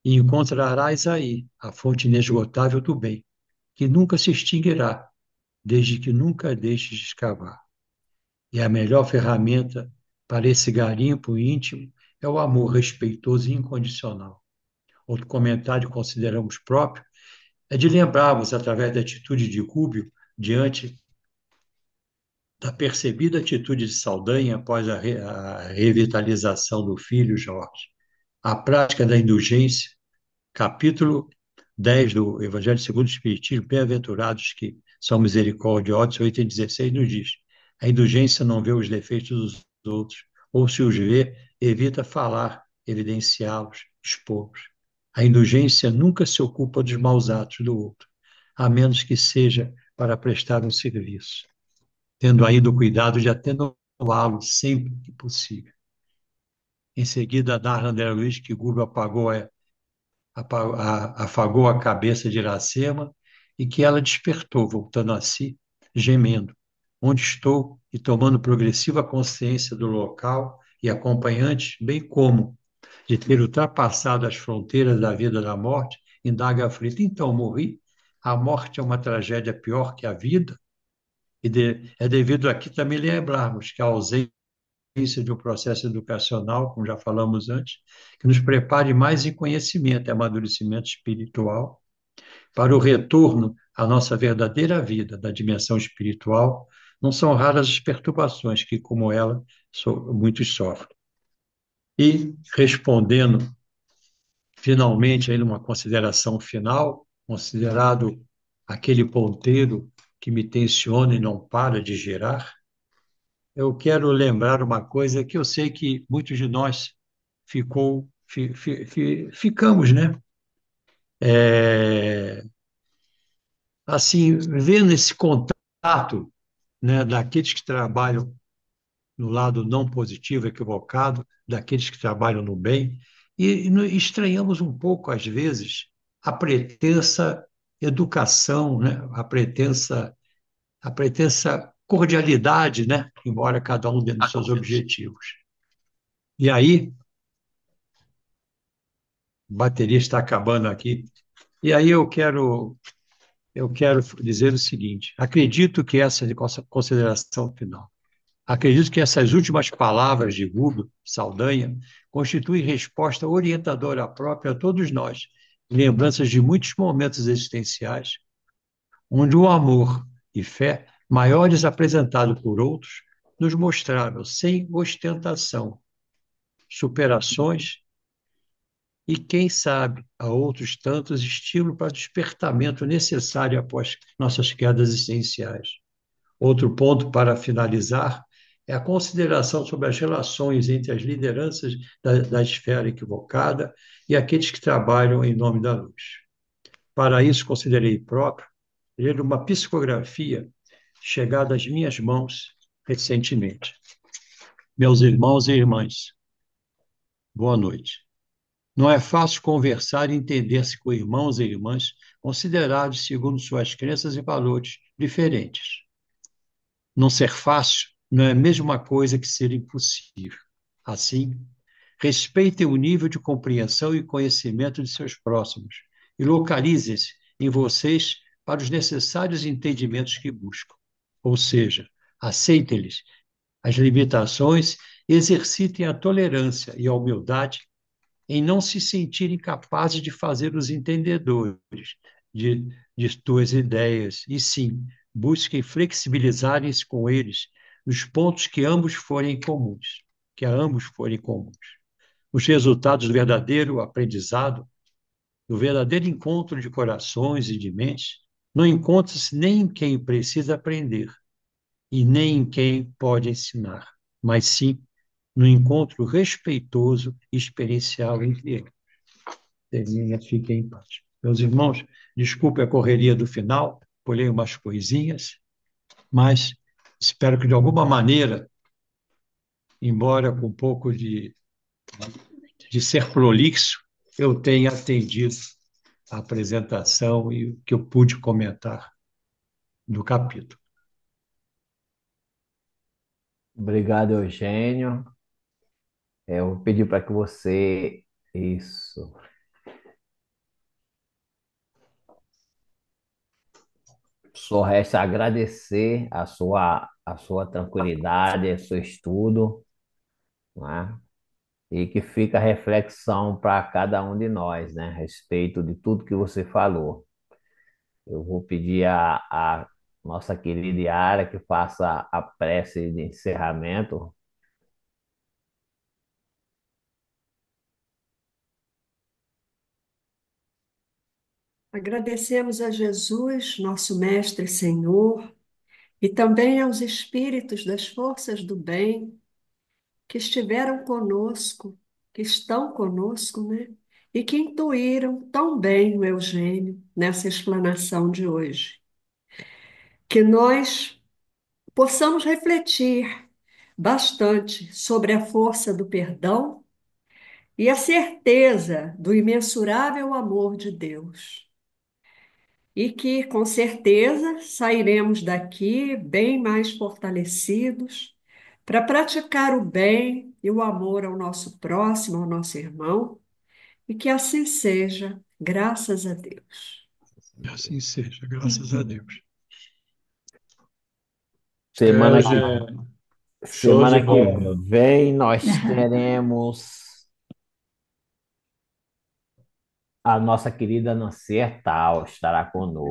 E: e encontrarás aí a fonte inesgotável do bem, que nunca se extinguirá, desde que nunca deixes de escavar. E a melhor ferramenta para esse garimpo íntimo é o amor respeitoso e incondicional. Outro comentário que consideramos próprio é de lembrarmos, através da atitude de Rúbio, diante da percebida atitude de Saldanha após a revitalização do filho Jorge, a prática da indulgência, capítulo 10 do Evangelho segundo o Espiritismo: bem-aventurados que são misericordiosos, 8:16 nos diz: a indulgência não vê os defeitos dos outros, ou se os vê, evita falar, evidenciá-los, expô-los. A indulgência nunca se ocupa dos maus atos do outro, a menos que seja para prestar um serviço, tendo ainda o cuidado de atenuá-lo sempre que possível. Em seguida, narra André Luiz que Gúbio afagou a cabeça de Iracema e que ela despertou, voltando a si, gemendo: onde estou? E tomando progressiva consciência do local e acompanhante, bem como de ter ultrapassado as fronteiras da vida e da morte, indaga aflita: então morri? A morte é uma tragédia pior que a vida? É devido aqui também lembrarmos que a ausência de um processo educacional, como já falamos antes, que nos prepare mais em conhecimento e amadurecimento espiritual para o retorno à nossa verdadeira vida da dimensão espiritual. Não são raras as perturbações que, como ela, muitos sofrem. E, respondendo finalmente aí numa consideração final, considerado aquele ponteiro que me tensiona e não para de girar, eu quero lembrar uma coisa que eu sei que muitos de nós ficamos, né? É, assim, vendo esse contato, né, daqueles que trabalham no lado não positivo, equivocado, daqueles que trabalham no bem, e estranhamos um pouco, às vezes, a pretensa educação, né? A pretensa cordialidade, né? Embora cada um dentro dos seus objetivos. E aí, a bateria está acabando aqui, e aí eu quero dizer o seguinte: acredito que essa é a consideração final. Acredito que essas últimas palavras de Rubens Saldanha constituem resposta orientadora própria a todos nós, lembranças de muitos momentos existenciais, onde o amor e fé, maiores apresentados por outros, nos mostraram, sem ostentação, superações e, quem sabe, a outros tantos, estímulo para o despertamento necessário após nossas quedas existenciais. Outro ponto para finalizar é a consideração sobre as relações entre as lideranças da esfera equivocada e aqueles que trabalham em nome da luz. Para isso, considerei próprio ler uma psicografia chegada às minhas mãos recentemente. Meus irmãos e irmãs, boa noite. Não é fácil conversar e entender-se com irmãos e irmãs considerados segundo suas crenças e valores diferentes. Não ser fácil não é a mesma coisa que ser impossível. Assim, respeitem o nível de compreensão e conhecimento de seus próximos e localizem-se em vocês para os necessários entendimentos que buscam. Ou seja, aceitem-lhes as limitações e exercitem a tolerância e a humildade em não se sentirem capazes de fazer os entendedores de, de tuas ideias, e sim, busquem flexibilizarem-se com eles nos pontos que ambos forem comuns, que a ambos forem comuns. Os resultados do verdadeiro aprendizado, do verdadeiro encontro de corações e de mentes, não encontra-se nem em quem precisa aprender e nem em quem pode ensinar, mas sim no encontro respeitoso e experiencial entre eles. Termina, fiquem em paz. Meus irmãos, desculpe a correria do final, pulei umas coisinhas, mas espero que de alguma maneira, embora com um pouco de ser prolixo, eu tenha atendido a apresentação e o que eu pude comentar do capítulo.
C: Obrigado, Eugênio. Eu vou pedir para que você. Isso. Só resta agradecer a sua tranquilidade, o seu estudo, né? E que fica a reflexão para cada um de nós, né? A respeito de tudo que você falou. Eu vou pedir a nossa querida Yara que faça a prece de encerramento.
F: Agradecemos a Jesus, nosso Mestre e Senhor, e também aos espíritos das forças do bem que estiveram conosco, que estão conosco, né? E que intuíram tão bem o Eugênio nessa explanação de hoje. Que nós possamos refletir bastante sobre a força do perdão e a certeza do imensurável amor de Deus. E que, com certeza, sairemos daqui bem mais fortalecidos para praticar o bem e o amor ao nosso próximo, ao nosso irmão, e que assim seja, graças a Deus.
E: Assim seja, graças a Deus.
C: Semana que,
B: Show de
C: semana que
B: bola.
C: vem nós teremos a nossa querida Nancy Tal estará conosco.